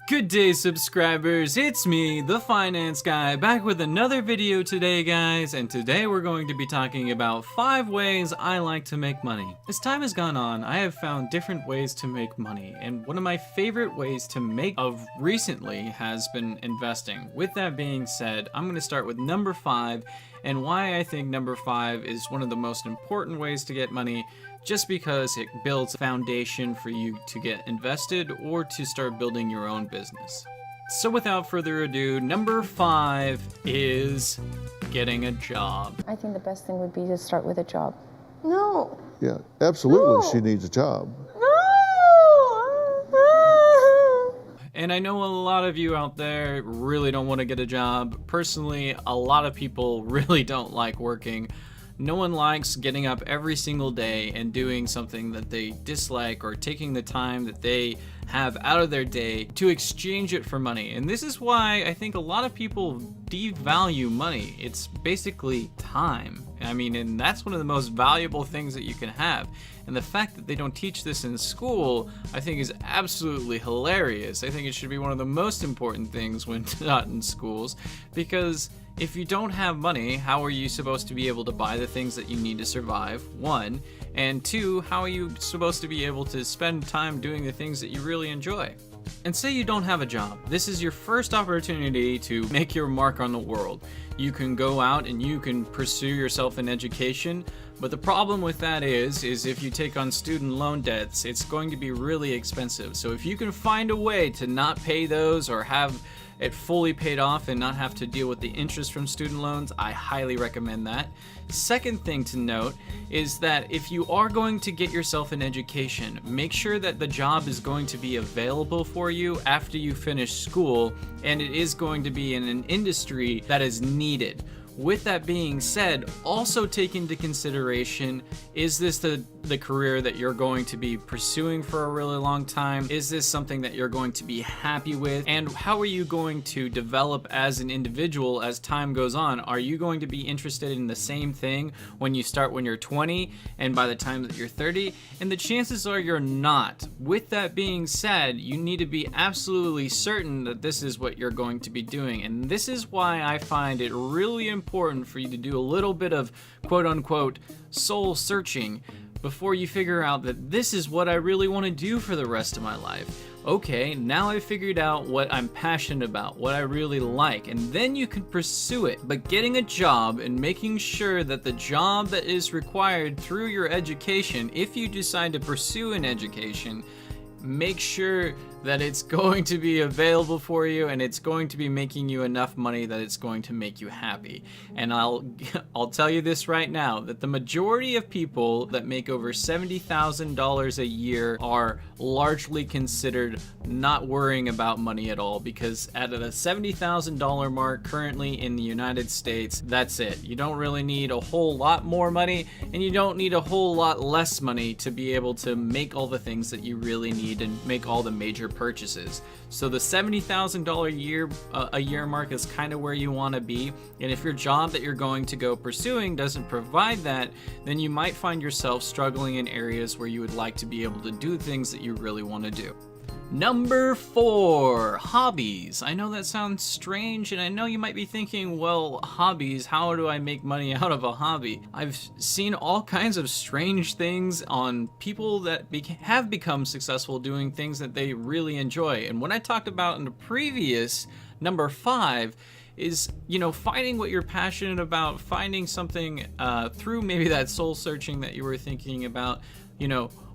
Good day, subscribers. It's me, the finance guy, back with another video today, guys, and today we're going to be talking about 5 ways I like to make money. As time has gone on, I have found different ways to make money, and one of my favorite ways to make of recently has been investing. With that being said, I'm going to start with number 5, and why I think number 5 is one of the most important ways to get money, just because it builds a foundation for you to get invested or to start building your own business. So without further ado, number 5 is getting a job. I think the best thing would be to start with a job. No. Yeah, absolutely, No. she needs a job. No. And I know a lot of you out there really don't want to get a job. Personally, a lot of people really don't like working. No one likes getting up every single day and doing something that they dislike, or taking the time that they have out of their day to exchange it for money. And this is why I think a lot of people devalue money. It's basically time. I mean, and that's one of the most valuable things that you can have. And the fact that they don't teach this in school, I think, is absolutely hilarious. I think it should be one of the most important things when taught in schools, because if you don't have money, how are you supposed to be able to buy the things that you need to survive? 1, and 2, how are you supposed to be able to spend time doing the things that you really enjoy? And say you don't have a job. This is your first opportunity to make your mark on the world. You can go out and you can pursue yourself in education, but the problem with that is if you take on student loan debts, it's going to be really expensive. So if you can find a way to not pay those, or have it fully paid off and not have to deal with the interest from student loans, I highly recommend that. Second thing to note is that if you are going to get yourself an education, make sure that the job is going to be available for you after you finish school, and it is going to be in an industry that is needed. With that being said, also take into consideration, is this the career that you're going to be pursuing for a really long time? Is this something that you're going to be happy with? And how are you going to develop as an individual as time goes on? Are you going to be interested in the same thing when you start when you're 20 and by the time that you're 30? And the chances are you're not. With that being said, you need to be absolutely certain that this is what you're going to be doing. And this is why I find it really important for you to do a little bit of quote-unquote soul searching before you figure out that this is what I really want to do for the rest of my life. Okay, now I've figured out what I'm passionate about, what I really like, and then you can pursue it. But getting a job and making sure that the job that is required through your education, if you decide to pursue an education, make sure that it's going to be available for you and it's going to be making you enough money that it's going to make you happy. And I'll tell you this right now, that the majority of people that make over $70,000 a year are largely considered not worrying about money at all, because at a $70,000 mark currently in the United States, that's it. You don't really need a whole lot more money, and you don't need a whole lot less money to be able to make all the things that you really need and make all the major purchases. So the $70,000 a year mark is kind of where you want to be. And if your job that you're going to go pursuing doesn't provide that, then you might find yourself struggling in areas where you would like to be able to do things that you really want to do. Number 4, hobbies. I know that sounds strange, and I know you might be thinking, well, hobbies, how do I make money out of a hobby? I've seen all kinds of strange things on people that have become successful doing things that they really enjoy. And what I talked about in the previous number 5 is, finding what you're passionate about, finding something through maybe that soul searching that you were thinking about.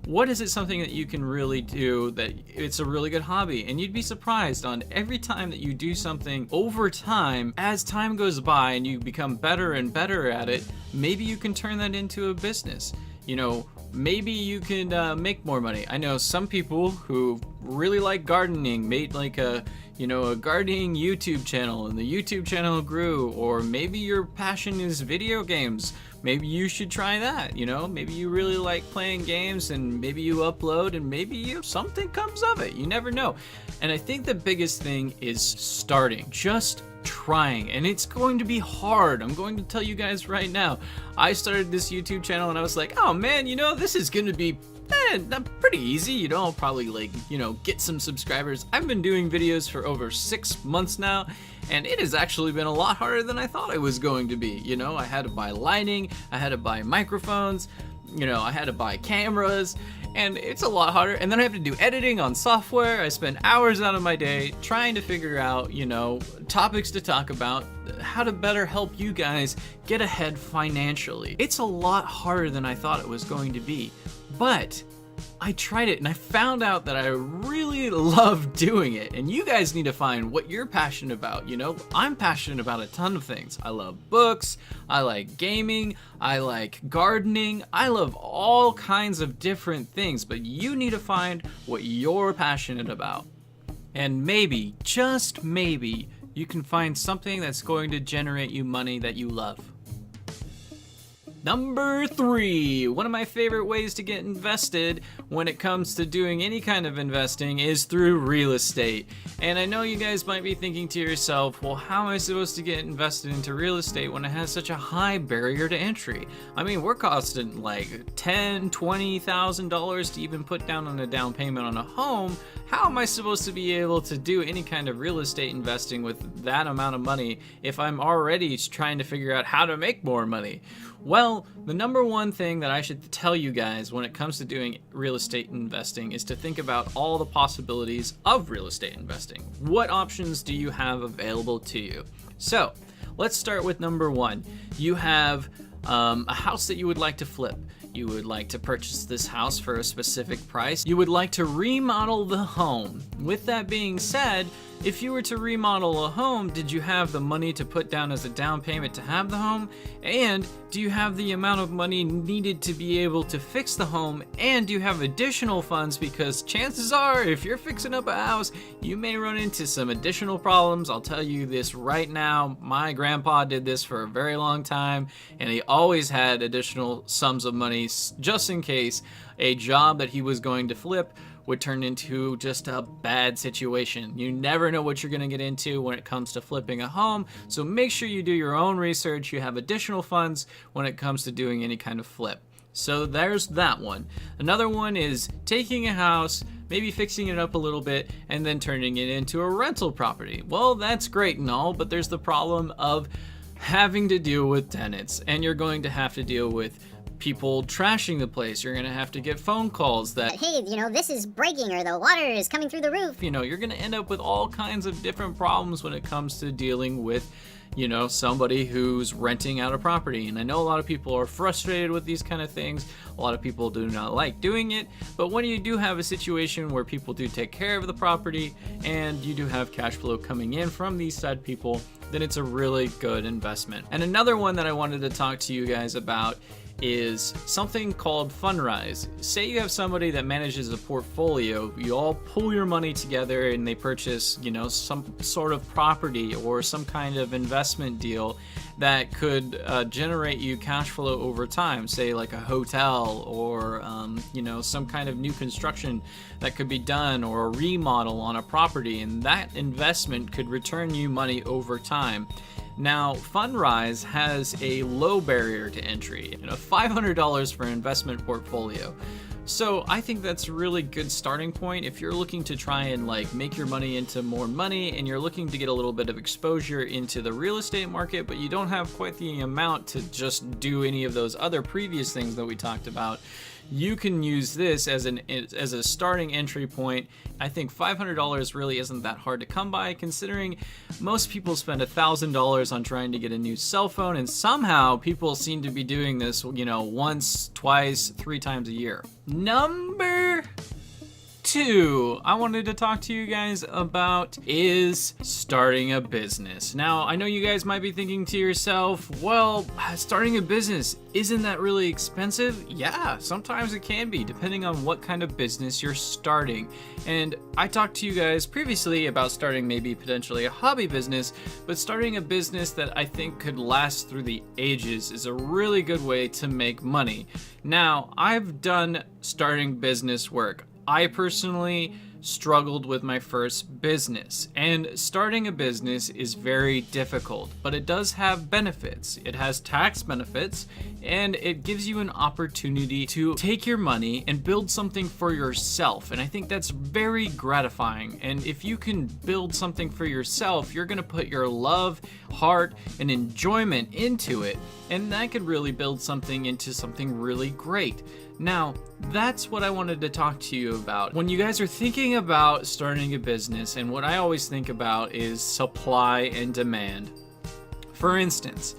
What is it something that you can really do that it's a really good hobby? And you'd be surprised on every time that you do something over time, as time goes by and you become better and better at it, maybe you can turn that into a business. Maybe you can make more money. I know some people who really like gardening made like a gardening YouTube channel, and the YouTube channel grew. Or maybe your passion is video games. Maybe you should try that. Maybe you really like playing games, and maybe you upload, and maybe something comes of it. You never know. And I think the biggest thing is starting. Just trying, and it's going to be hard. I'm going to tell you guys right now, I started this YouTube channel and I was like, oh man, this is going to be pretty easy. You know, I'll probably get some subscribers. I've been doing videos for over 6 months now, and it has actually been a lot harder than I thought it was going to be. You know, I had to buy lighting, I had to buy microphones, I had to buy cameras, and it's a lot harder. And then I have to do editing on software. I spend hours out of my day trying to figure out, topics to talk about, how to better help you guys get ahead financially. It's a lot harder than I thought it was going to be, but I tried it and I found out that I really love doing it. And you guys need to find what you're passionate about. I'm passionate about a ton of things. I love books, I like gaming, I like gardening, I love all kinds of different things, but you need to find what you're passionate about. And maybe, just maybe, you can find something that's going to generate you money that you love. Number 3, one of my favorite ways to get invested when it comes to doing any kind of investing is through real estate. And I know you guys might be thinking to yourself, well, how am I supposed to get invested into real estate when it has such a high barrier to entry? I mean, we're costing like $10,000, $20,000 to even put down on a down payment on a home. How am I supposed to be able to do any kind of real estate investing with that amount of money if I'm already trying to figure out how to make more money? Well, the number one thing that I should tell you guys when it comes to doing real estate investing is to think about all the possibilities of real estate investing. What options do you have available to you? So, let's start with number 1. You have a house that you would like to flip. You would like to purchase this house for a specific price. You would like to remodel the home. With that being said, if you were to remodel a home, did you have the money to put down as a down payment to have the home? And do you have the amount of money needed to be able to fix the home? And do you have additional funds? Because chances are, if you're fixing up a house, you may run into some additional problems. I'll tell you this right now. My grandpa did this for a very long time, and he always had additional sums of money just in case a job that he was going to flip would turn into just a bad situation. You never know what you're gonna get into when it comes to flipping a home, so make sure you do your own research. You have additional funds when it comes to doing any kind of flip. So there's that one. Another one is taking a house, maybe fixing it up a little bit, and then turning it into a rental property. Well, that's great and all, but there's the problem of having to deal with tenants, and you're going to have to deal with people trashing the place. You're gonna have to get phone calls that, hey, this is breaking, or the water is coming through the roof. You're gonna end up with all kinds of different problems when it comes to dealing with, somebody who's renting out a property. And I know a lot of people are frustrated with these kind of things. A lot of people do not like doing it. But when you do have a situation where people do take care of the property and you do have cash flow coming in from these said people, then it's a really good investment. And another one that I wanted to talk to you guys about is something called Fundrise. Say you have somebody that manages a portfolio, you all pool your money together and they purchase, some sort of property or some kind of investment deal that could generate you cash flow over time, say like a hotel or, some kind of new construction that could be done or a remodel on a property, and that investment could return you money over time. Now, Fundrise has a low barrier to entry, $500 for an investment portfolio. So I think that's a really good starting point if you're looking to try and make your money into more money and you're looking to get a little bit of exposure into the real estate market, but you don't have quite the amount to just do any of those other previous things that we talked about. You can use this as a starting entry point. I think $500 really isn't that hard to come by, considering most people spend $1,000 on trying to get a new cell phone, and somehow people seem to be doing this, once, twice, 3 times a year. Number 2 I wanted to talk to you guys about is starting a business. Now, I know you guys might be thinking to yourself, well, starting a business, isn't that really expensive? Yeah, sometimes it can be, depending on what kind of business you're starting. And I talked to you guys previously about starting maybe potentially a hobby business, but starting a business that I think could last through the ages is a really good way to make money. Now, I've done starting business work. I personally struggled with my first business. And starting a business is very difficult, but it does have benefits. It has tax benefits, and it gives you an opportunity to take your money and build something for yourself. And I think that's very gratifying. And if you can build something for yourself, you're going to put your love, heart, and enjoyment into it. And that could really build something into something really great. Now, that's what I wanted to talk to you about. When you guys are thinking about starting a business, and what I always think about is supply and demand. For instance,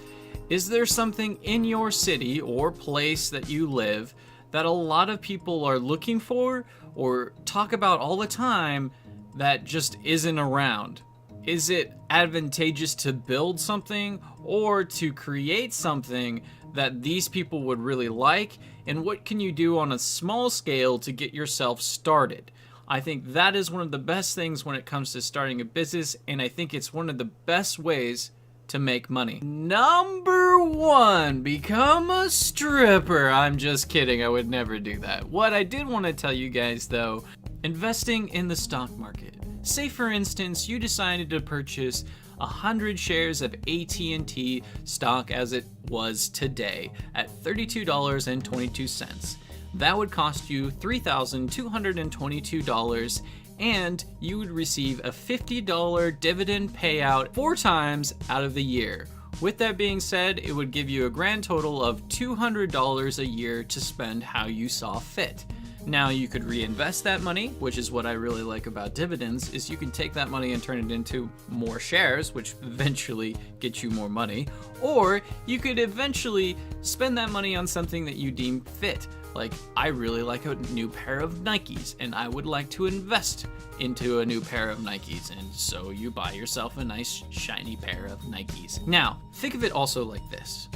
is there something in your city or place that you live that a lot of people are looking for or talk about all the time that just isn't around? Is it advantageous to build something or to create something that these people would really like? And what can you do on a small scale to get yourself started? I think that is one of the best things when it comes to starting a business, and I think it's one of the best ways to make money. Number 1, become a stripper. I'm just kidding, I would never do that. What I did want to tell you guys though, investing in the stock market. Say for instance, you decided to purchase 100 shares of AT&T stock as it was today at $32.22. That would cost you $3,222, and you would receive a $50 dividend payout 4 times out of the year. With that being said, it would give you a grand total of $200 a year to spend how you saw fit. Now you could reinvest that money, which is what I really like about dividends, is you can take that money and turn it into more shares, which eventually get you more money, or you could eventually spend that money on something that you deem fit. Like, I really like a new pair of Nikes, and I would like to invest into a new pair of Nikes, and so you buy yourself a nice shiny pair of Nikes. Now, think of it also like this.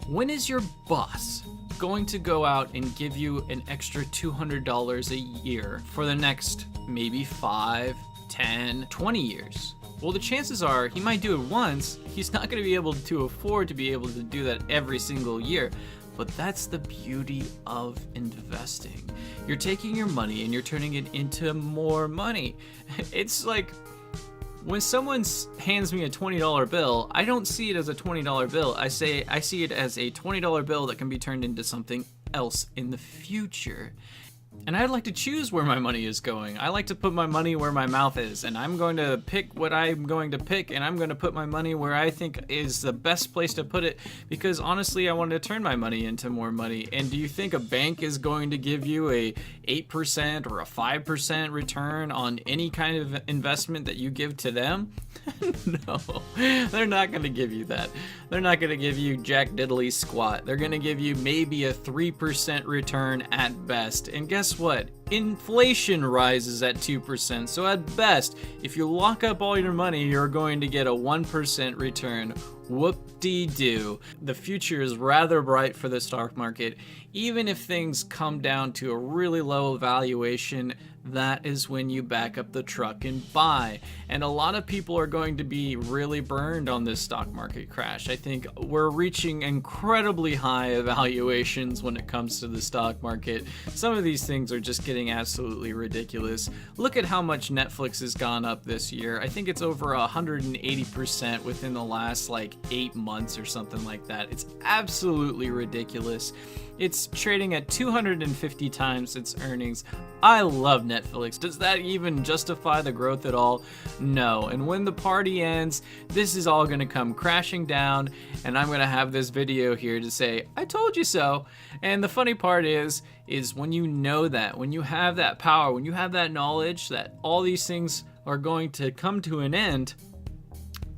When is your boss going to go out and give you an extra $200 a year for the next maybe 5, 10, 20 years? Well, the chances are he might do it once. He's not going to be able to afford to be able to do that every single year. But that's the beauty of investing. You're taking your money and you're turning it into more money. It's like when someone hands me a $20 bill, I don't see it as a $20 bill. I see it as a $20 bill that can be turned into something else in the future. And I'd like to choose where my money is going. I like to put my money where my mouth is, and I'm going to pick what I'm going to pick, and I'm going to put my money where I think is the best place to put it, because honestly, I want to turn my money into more money. And do you think a bank is going to give you a 8% or a 5% return on any kind of investment that you give to them? No, they're not going to give you that. They're not going to give you jack diddly squat. They're going to give you maybe a 3% return at best. And guess what? Inflation rises at 2%. So at best, if you lock up all your money, you're going to get a 1% return. Whoop-dee-doo. The future is rather bright for the stock market. Even if things come down to a really low valuation, that is when you back up the truck and buy. And a lot of people are going to be really burned on this stock market crash. I think we're reaching incredibly high valuations when it comes to the stock market. Some of these things are just getting absolutely ridiculous. Look at how much Netflix has gone up this year. I think it's over 180% within the last 8 months or something like that. It's absolutely ridiculous. It's trading at 250 times its earnings. I love Netflix. Does that even justify the growth at all? No. And when the party ends, this is all going to come crashing down, and I'm going to have this video here to say, I told you so. And the funny part is when you know that, when you have that power, when you have that knowledge that all these things are going to come to an end,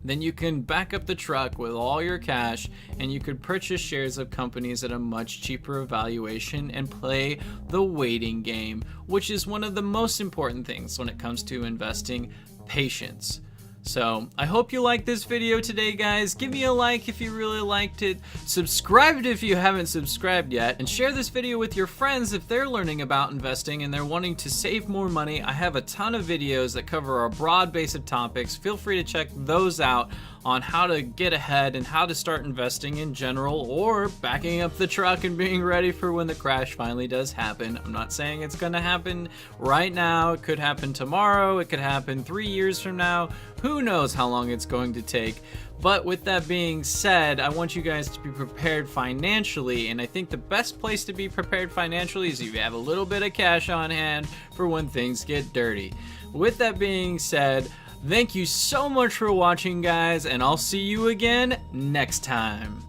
then you can back up the truck with all your cash and you could purchase shares of companies at a much cheaper valuation and play the waiting game, which is one of the most important things when it comes to investing: patience. So I hope you liked this video today, guys. Give me a like if you really liked it. Subscribe if you haven't subscribed yet, and share this video with your friends if they're learning about investing and they're wanting to save more money. I have a ton of videos that cover a broad base of topics. Feel free to check those out on how to get ahead and how to start investing in general, or backing up the truck and being ready for when the crash finally does happen. I'm not saying it's gonna happen right now. It could happen tomorrow. It could happen 3 years from now. Who knows how long it's going to take? But with that being said, I want you guys to be prepared financially, and I think the best place to be prepared financially is if you have a little bit of cash on hand for when things get dirty. With that being said, thank you so much for watching, guys, and I'll see you again next time.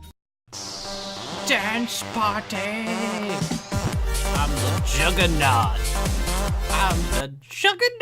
Dance party! I'm the Juggernaut! I'm the Juggernaut!